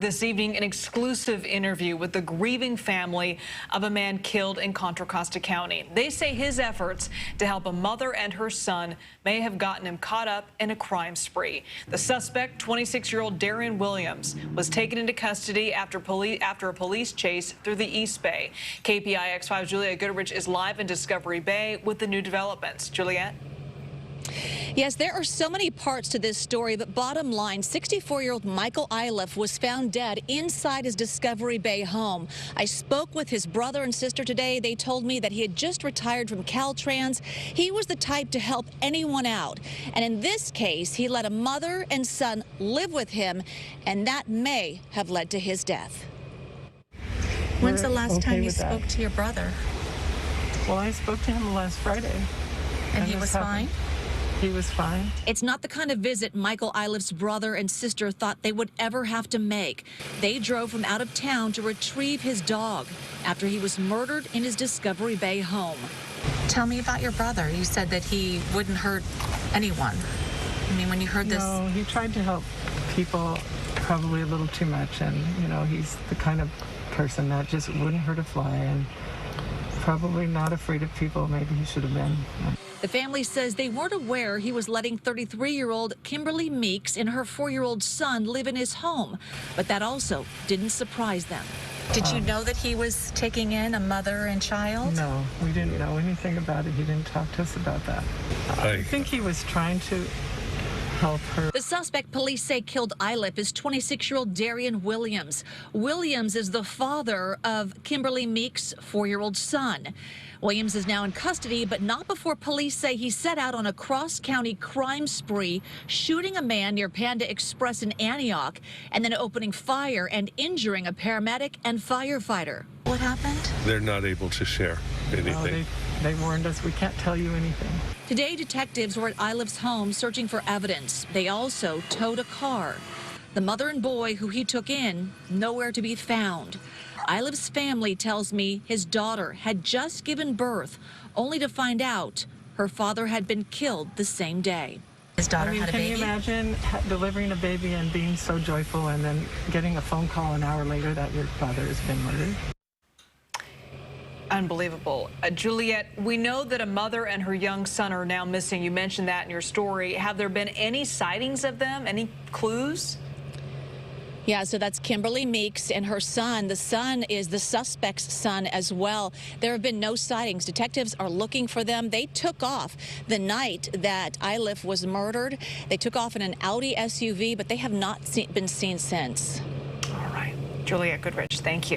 This evening, an exclusive interview with the grieving family of a man killed in Contra Costa County. They say his efforts to help a mother and her son may have gotten him caught up in a crime spree. The suspect, 26-year-old Darian Williams, was taken into custody after a police chase through the East Bay. KPIX 5's Juliette Goodrich is live in Discovery Bay with the new developments. Juliette? Yes, there are so many parts to this story, but bottom line, 64-year-old Michael Iliff was found dead inside his Discovery Bay home. I spoke with his brother and sister today. They told me that he had just retired from Caltrans. He was the type to help anyone out. And in this case, he let a mother and son live with him, and that may have led to his death. When's the last time you spoke to your brother? Well, I spoke to him last Friday. And he was fine? He was fine. It's not the kind of visit Michael Iliff's brother and sister thought they would ever have to make. They drove from out of town to retrieve his dog after he was murdered in his Discovery Bay home. Tell me about your brother. You said that he wouldn't hurt anyone. I mean, when you heard this... No, he tried to help people probably a little too much, and, you know, he's the kind of person that just wouldn't hurt a fly and probably not afraid of people. Maybe he should have been. The family says they weren't aware he was letting 33-year-old Kimberly Meeks and her 4-year-old son live in his home, but that also didn't surprise them. Did you know that he was taking in a mother and child? No, we didn't know anything about it. He didn't talk to us about that. I think he was trying to help her. The suspect police say killed Iliff is 26-year-old Darian Williams. Williams is the father of Kimberly Meeks' 4-year-old son. Williams is now in custody, but not before police say he set out on a cross-county crime spree, shooting a man near Panda Express in Antioch, and then opening fire and injuring a paramedic and firefighter. What happened? They're not able to share anything. No, they warned us, we can't tell you anything. Today, detectives were at Iliff's home searching for evidence. They also towed a car. The mother and boy who he took in, nowhere to be found. Iliff's family tells me his daughter had just given birth, only to find out her father had been killed the same day. His daughter had a baby? Can you imagine delivering a baby and being so joyful and then getting a phone call an hour later that your father has been murdered? Unbelievable. Juliette, we know that a mother and her young son are now missing. You mentioned that in your story. Have there been any sightings of them? Any clues? Yeah, so that's Kimberly Meeks and her son. The son is the suspect's son as well. There have been no sightings. Detectives are looking for them. They took off the night that Iliff was murdered. They took off in an Audi SUV, but they have not been seen since. All right. Juliette Goodrich, thank you.